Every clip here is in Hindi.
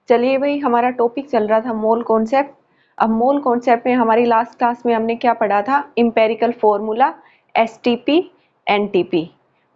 चलिए भाई, हमारा टॉपिक चल रहा था मोल कॉन्सेप्ट। अब मोल कॉन्सेप्ट में हमारी लास्ट क्लास में हमने क्या पढ़ा था? Empirical formula, STP, NTP.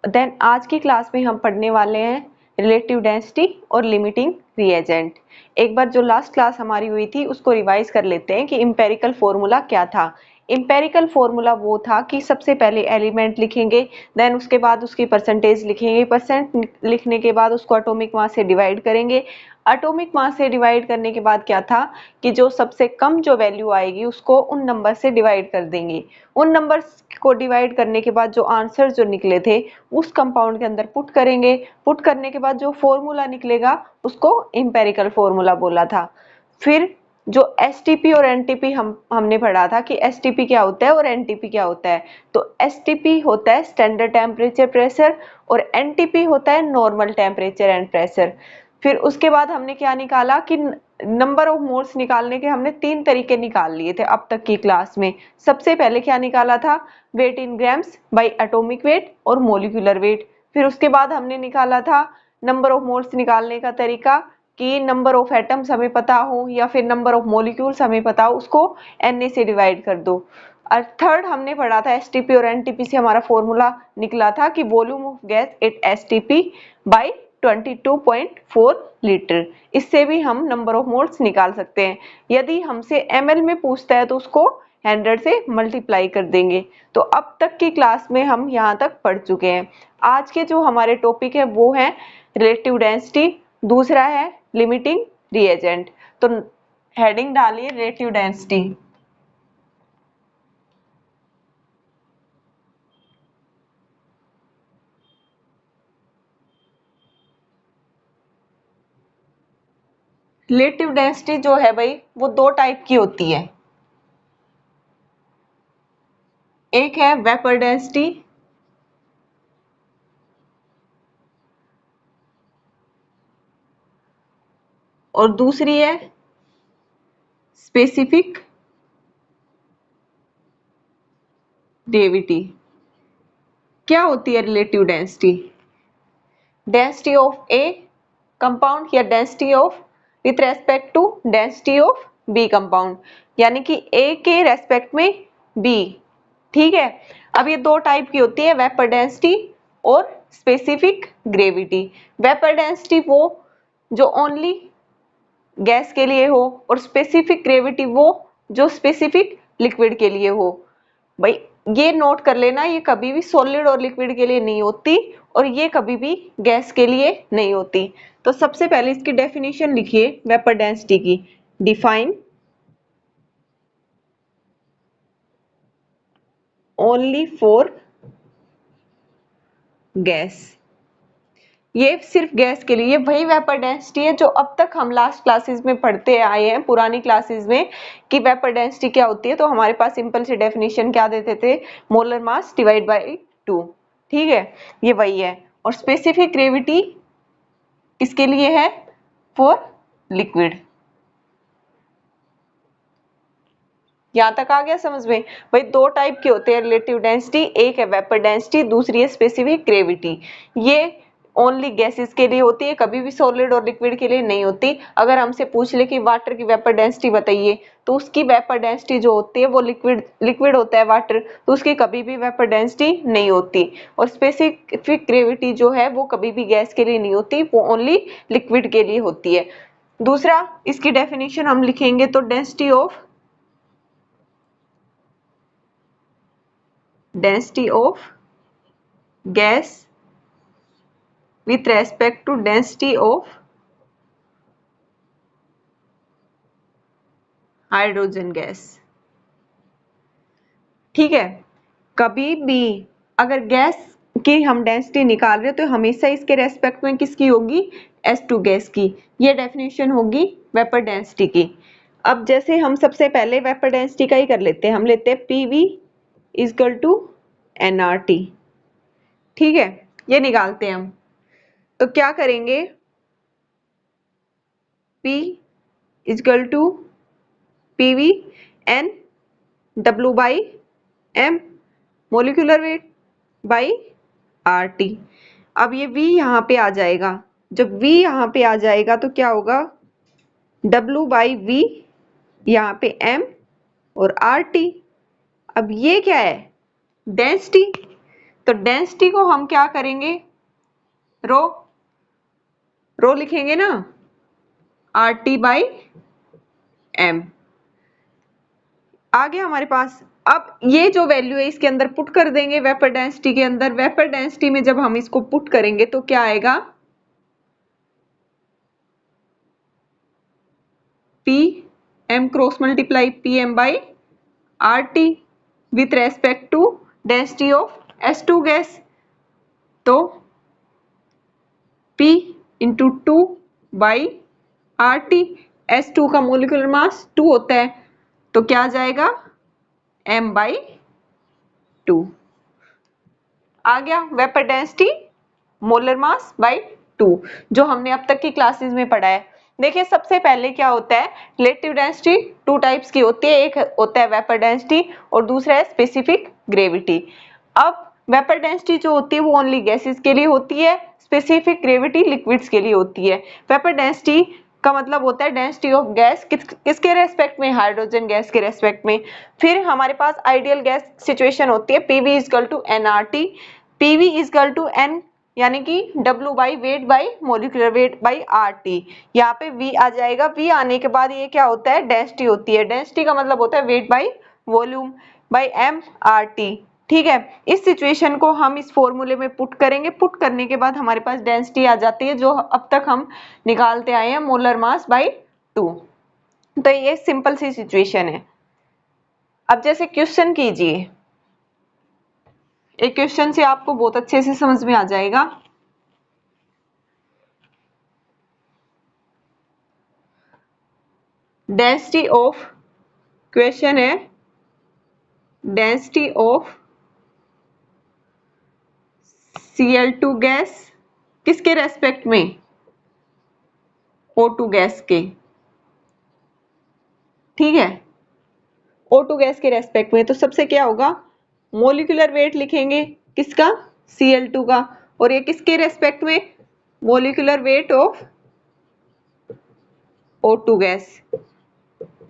Then आज की क्लास में हम पढ़ने वाले हैं रिलेटिव डेंसिटी और लिमिटिंग रिएजेंट। एक बार जो लास्ट क्लास हमारी हुई थी उसको रिवाइज कर लेते हैं कि एम्पेरिकल फॉर्मूला क्या था। एम्पेरिकल फॉर्मूला वो था कि सबसे पहले एलिमेंट लिखेंगे, देन उसके बाद उसकी परसेंटेज लिखेंगे, परसेंट लिखने के बाद उसको एटॉमिक मास से डिवाइड करेंगे। एटॉमिक मास से डिवाइड करने के बाद क्या था कि जो सबसे कम जो वैल्यू आएगी उसको उन नंबर से डिवाइड कर देंगे। उन नंबर्स को डिवाइड करने के बाद जो आंसर जो निकले थे उस कंपाउंड के अंदर पुट करेंगे। पुट करने के बाद जो फॉर्मूला निकलेगा उसको एम्पेरिकल फॉर्मूला बोला था। फिर जो एसटीपी और एनटीपी हमने पढ़ा था कि एसटीपी क्या होता है और एनटीपी क्या होता है। तो एसटीपी होता है स्टैंडर्ड टेम्परेचर प्रेशर और एनटीपी होता है नॉर्मल टेम्परेचर एंड प्रेशर। फिर उसके बाद हमने क्या निकाला कि नंबर ऑफ मोल्स निकालने के हमने 3 तरीके निकाल लिए थे अब तक की क्लास में। सबसे पहले क्या निकाला था? Weight in grams by atomic weight और मोलिकुलर वेट। फिर उसके बाद हमने निकाला था नंबर ऑफ मोल्स निकालने का तरीका कि नंबर ऑफ एटम्स हमें पता हो या फिर नंबर ऑफ मॉलिक्यूल्स हमें पता हो, उसको Na से डिवाइड कर दो। और थर्ड हमने पढ़ा था एसटीपी और एनटीपी से हमारा फॉर्मूला निकला था कि volume of gas at STP by 22.4 litre. इससे भी हम नंबर ऑफ मोल्स निकाल सकते हैं। यदि हमसे एमएल में पूछता है तो उसको 100 से मल्टीप्लाई कर देंगे। तो अब तक की क्लास में हम यहाँ तक पढ़ चुके हैं। आज के जो हमारे टॉपिक है वो है रिलेटिव डेंसिटी, दूसरा है लिमिटिंग रिएजेंट। तो हेडिंग डालिए रिलेटिव डेंसिटी। रिलेटिव डेंसिटी जो है भाई वो 2 टाइप की होती है। एक है वेपर डेंसिटी और दूसरी है स्पेसिफिक ग्रेविटी। क्या होती है relative density? Density of A compound या density of with respect to density of B compound, यानी कि ए के रेस्पेक्ट में बी। ठीक है। अब ये 2 टाइप की होती है, वेपर डेंसिटी और स्पेसिफिक ग्रेविटी। वेपर डेंसिटी वो जो ओनली गैस के लिए हो और स्पेसिफिक ग्रेविटी वो जो स्पेसिफिक लिक्विड के लिए हो। भाई ये नोट कर लेना, ये कभी भी सॉलिड और लिक्विड के लिए नहीं होती और ये कभी भी गैस के लिए नहीं होती। तो सबसे पहले इसकी डेफिनेशन लिखिए वेपर डेंसिटी की। Define only for gas. ये सिर्फ गैस के लिए वही वेपर डेंसिटी है जो अब तक हम लास्ट क्लासेस में पढ़ते आए हैं, पुरानी क्लासेस में, कि वेपर डेंसिटी क्या होती है। तो हमारे पास सिंपल सी डेफिनेशन क्या देते थे? Molar mass divide by 2। ठीक है, ये वही है। और स्पेसिफिक ग्रेविटी किसके लिए है? For liquid. यहां तक आ गया समझ में? भाई 2 टाइप के होते हैं रिलेटिव डेंसिटी, एक है वेपर डेंसिटी, दूसरी है स्पेसिफिक ग्रेविटी। ये ओनली गैसेस के लिए होती है, कभी भी सॉलिड और लिक्विड के लिए नहीं होती। अगर हमसे पूछ ले कि वाटर की वेपर डेंसिटी बताइए तो उसकी वेपर डेंसिटी जो होती है वो लिक्विड होता है वाटर, तो उसकी कभी भी वेपर डेंसिटी नहीं होती। और स्पेसिफिक ग्रेविटी जो है वो कभी भी गैस के लिए नहीं होती, वो ओनली लिक्विड के लिए होती है। दूसरा इसकी डेफिनेशन हम लिखेंगे तो density of gas with respect to density of hydrogen gas. ठीक है, कभी भी अगर गैस की हम डेंसिटी निकाल रहे हो तो हमेशा इसके रेस्पेक्ट में किसकी होगी? S2 गैस की। ये डेफिनेशन होगी वेपर डेंसिटी की। अब जैसे हम सबसे पहले वेपर डेंसिटी का ही कर लेते हैं, हम लेते हैं PV इक्वल टू nRT। ठीक है, ये निकालते हैं हम। तो क्या करेंगे? P equal to PV N W by M molecular weight by RT। अब ये V यहाँ पे आ जाएगा। जब V यहाँ पे आ जाएगा तो क्या होगा? W बाई V, यहाँ पे M और RT। अब ये क्या है? डेंसिटी। तो डेंसिटी को हम क्या करेंगे? रो लिखेंगे ना, RT बाई M। आ गया हमारे पास। अब ये जो वैल्यू है इसके अंदर पुट कर देंगे वेपर डेंसिटी के अंदर। वेपर डेंसिटी में जब हम इसको पुट करेंगे तो क्या आएगा? P M cross multiply PM by RT with respect to density of S2 gas. तो P into 2 by RT। S2 का मोलिकुलर मास 2 होता है, तो क्या आ जाएगा? M by 2। आ गया vapour density molar mass by 2, जो हमने अब तक की क्लासेस में पढ़ा है। देखिए सबसे पहले क्या होता है, रिलेटिव डेंसिटी टू टाइप्स की होती है, एक होता है वेपर डेंसिटी और दूसरा है स्पेसिफिक ग्रेविटी। अब वेपर डेंसिटी जो होती है वो ओनली गैसेस के लिए होती है, स्पेसिफिक ग्रेविटी लिक्विड्स के लिए होती है। वेपर डेंसिटी का मतलब होता है डेंसिटी ऑफ गैस किसके रेस्पेक्ट में? हाइड्रोजन गैस के रेस्पेक्ट में। फिर हमारे पास आइडियल गैस सिचुएशन होती है PV equal to NRT। PV equal to N यानी कि W by weight by molecular weight by RT। यहाँ पे V आ जाएगा। V आने के बाद ये क्या होता है? डेंसिटी होती है। डेंसिटी का मतलब होता है weight by volume by MRT। ठीक है, इस सिचुएशन को हम इस फॉर्मूले में पुट करेंगे। पुट करने के बाद हमारे पास डेंसिटी आ जाती है जो अब तक हम निकालते आए हैं, मोलर मास बाई 2। तो ये सिंपल सी सिचुएशन है। अब जैसे क्वेश्चन कीजिए, एक क्वेश्चन से आपको बहुत अच्छे से समझ में आ जाएगा। डेंसिटी ऑफ, क्वेश्चन है डेंसिटी ऑफ Cl2 गैस किसके रेस्पेक्ट में? O2 गैस के। ठीक है, O2 गैस के रेस्पेक्ट में। तो सबसे क्या होगा? मोलिकुलर वेट लिखेंगे किसका? Cl2 का। और ये किसके रेस्पेक्ट में? Molecular weight of O2 gas.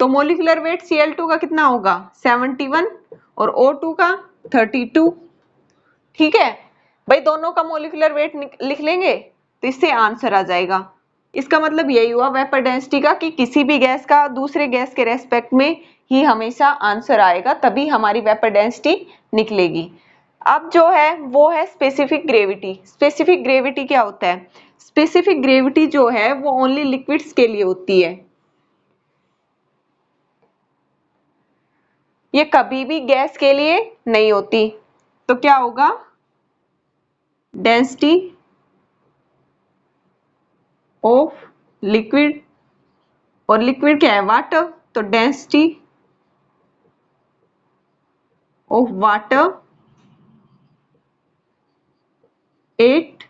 तो मोलिकुलर वेट Cl2 का कितना होगा? 71 और O2 का 32। ठीक है भाई, दोनों का मोलिकुलर वेट लिख लेंगे तो इससे आंसर आ जाएगा। इसका मतलब यही हुआ वेपर डेंसिटी का कि किसी भी गैस का दूसरे गैस के रेस्पेक्ट में ही हमेशा आंसर आएगा, तभी हमारी वेपर डेंसिटी निकलेगी। अब जो है वो है स्पेसिफिक ग्रेविटी। स्पेसिफिक ग्रेविटी क्या होता है? स्पेसिफिक ग्रेविटी जो है वो ओनली लिक्विड्स के लिए होती है, ये कभी भी गैस के लिए नहीं होती। तो क्या होगा? डेंसिटी ऑफ लिक्विड, और लिक्विड क्या है? वाटर। तो density of water at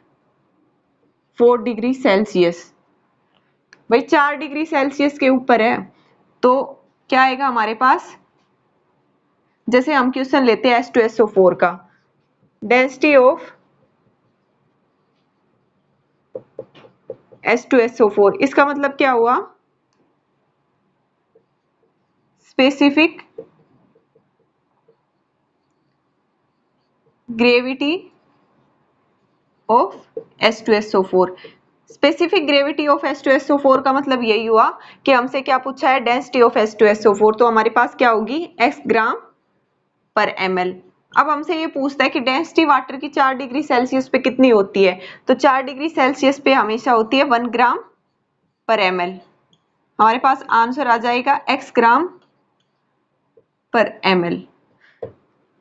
4 degree Celsius. भाई 4 डिग्री सेल्सियस के ऊपर है तो क्या आएगा हमारे पास? जैसे हम क्वेश्चन लेते हैं H2SO4 का, डेंसिटी ऑफ H2SO4, इसका मतलब क्या हुआ? Specific gravity of H2SO4। Specific gravity of H2SO4 का मतलब यही हुआ कि हमसे क्या पूछा है? Density of H2SO4। तो हमारे पास क्या होगी? x ग्राम पर ml। अब हमसे ये पूछता है कि डेंसिटी वाटर की 4 डिग्री सेल्सियस पे कितनी होती है? तो 4 डिग्री सेल्सियस पे हमेशा होती है 1 ग्राम पर ml। हमारे पास आंसर आ जाएगा x ग्राम पर ml।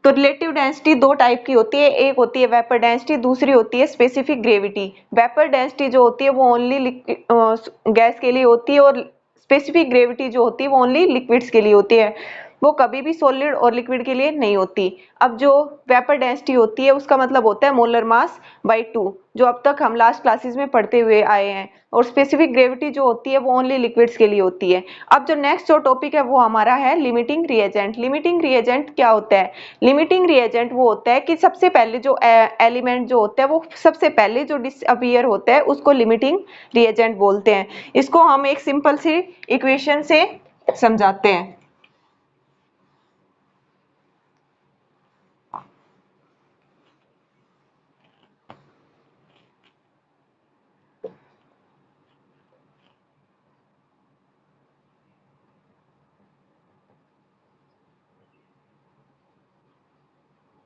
तो रिलेटिव डेंसिटी दो टाइप की होती है, एक होती है वेपर डेंसिटी, दूसरी होती है स्पेसिफिक ग्रेविटी। वेपर डेंसिटी जो होती है वो ओनली गैस के लिए होती है और स्पेसिफिक ग्रेविटी जो होती है वो ओनली लिक्विड्स के लिए होती है। वो कभी भी सॉलिड और लिक्विड के लिए नहीं होती। अब जो वेपर डेंसिटी होती है उसका मतलब होता है मोलर मास बाई 2, जो अब तक हम लास्ट क्लासेस में पढ़ते हुए आए हैं। और स्पेसिफिक ग्रेविटी जो होती है वो ओनली लिक्विड्स के लिए होती है। अब जो नेक्स्ट जो टॉपिक है वो हमारा है लिमिटिंग रिएजेंट। लिमिटिंग रिएजेंट क्या होता है? लिमिटिंग रिएजेंट वो होता है कि सबसे पहले जो एलिमेंट जो होता है वो सबसे पहले जो डिसअपीयर होता है उसको लिमिटिंग रिएजेंट बोलते हैं। इसको हम एक सिंपल सी इक्वेशन से समझाते हैं।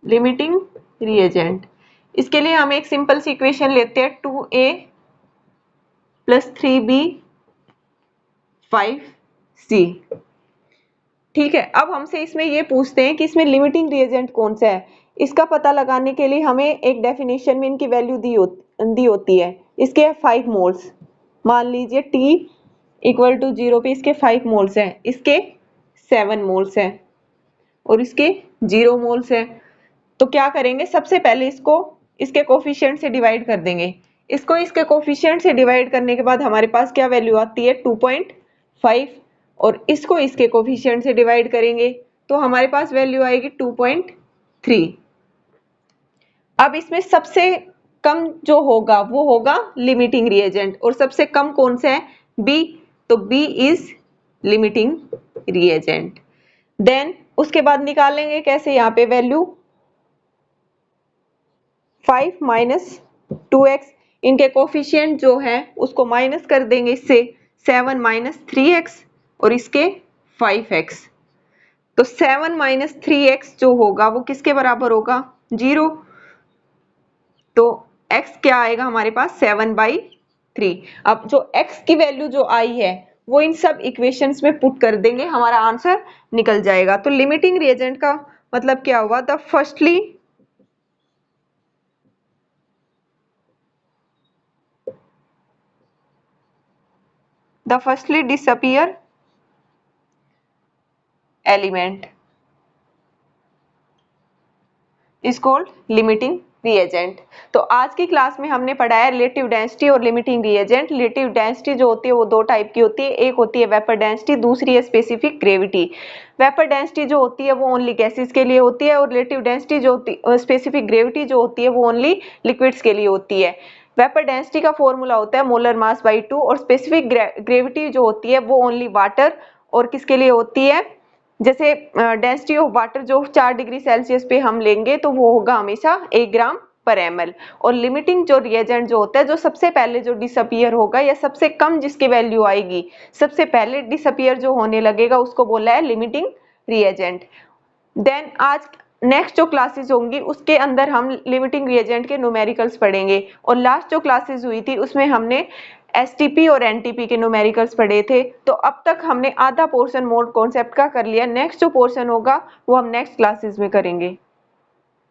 लिमिटिंग रिएजेंट, इसके लिए हम एक सिंपल सी इक्वेशन लेते हैं 2a + 3b 5c। ठीक है, अब हमसे इसमें ये पूछते हैं कि इसमें लिमिटिंग रिएजेंट कौन सा है। इसका पता लगाने के लिए हमें एक डेफिनेशन में इनकी वैल्यू दी होती है। इसके 5 मोल्स, मान लीजिए t = 0 पे इसके 5 मोल्स हैं, इसके 7 मोल्स हैं और इसके 0 मोल्स हैं। तो क्या करेंगे, सबसे पहले इसको इसके कोफिशिएंट से डिवाइड कर देंगे। इसको इसके कोफिशिएंट से डिवाइड करने के बाद हमारे पास क्या वैल्यू आती है 2.5, और इसको इसके कोफिशिएंट से डिवाइड करेंगे तो हमारे पास वैल्यू आएगी 2.3। अब इसमें सबसे कम जो होगा वो होगा लिमिटिंग रिएजेंट, और सबसे कम कौन सा है? बी। तो B is limiting reagent. Then उसके बाद निकालेंगे कैसे, यहाँ पे वैल्यू 5 - 2x, इनके कोफिशिएंट जो है उसको माइनस कर देंगे इससे, 7 - 3x और इसके 5x। तो 7 - 3x जो होगा वो किसके बराबर होगा? 0। तो x क्या आएगा हमारे पास? 7/3। अब जो x की वैल्यू जो आई है वो इन सब इक्वेशंस में पुट कर देंगे, हमारा आंसर निकल जाएगा। तो लिमिटिंग रिएजेंट का मतलब क्या हुआ? the firstly disappear element is called limiting reagent। तो आज की क्लास में हमने पढ़ा है रिलेटिव डेंसिटी और लिमिटिंग रिएजेंट। रिलेटिव डेंसिटी जो होती है वो दो टाइप की होती है, एक होती है वेपर डेंसिटी, दूसरी है स्पेसिफिक ग्रेविटी। वेपर डेंसिटी जो होती है वो ओनली गैसेस के लिए होती है, और रिलेटिव डेंसिटी जो होती है, स्पेसिफिक ग्रेविटी जो होती है वो ओनली लिक्विड्स के लिए होती है। वेपर डेंसिटी का फॉर्मूला होता है मोलर मास बाई 2, और स्पेसिफिक ग्रेविटी जो होती है वो ओनली वाटर और किसके लिए होती है? जैसे डेंसिटी ऑफ वाटर जो 4 डिग्री सेल्सियस पे हम लेंगे तो वो होगा हमेशा 1 ग्राम पर ml। और लिमिटिंग जो रिएजेंट जो होता है, जो सबसे पहले जो डिसअपीयर होगा या सबसे कम जिसकी वैल्यू आएगी, सबसे पहले डिसअपीयर जो होने लगेगा उसको बोला है लिमिटिंग रिएजेंट। देन आज नेक्स्ट जो क्लासेस होंगी उसके अंदर हम लिमिटिंग रिएजेंट के न्यूमेरिकल्स पढ़ेंगे, और लास्ट जो क्लासेस हुई थी उसमें हमने एसटीपी और एनटीपी के न्यूमेरिकल्स पढ़े थे। तो अब तक हमने आधा पोर्शन मोल कॉन्सेप्ट का कर लिया। नेक्स्ट जो पोर्शन होगा वो हम नेक्स्ट क्लासेस में करेंगे।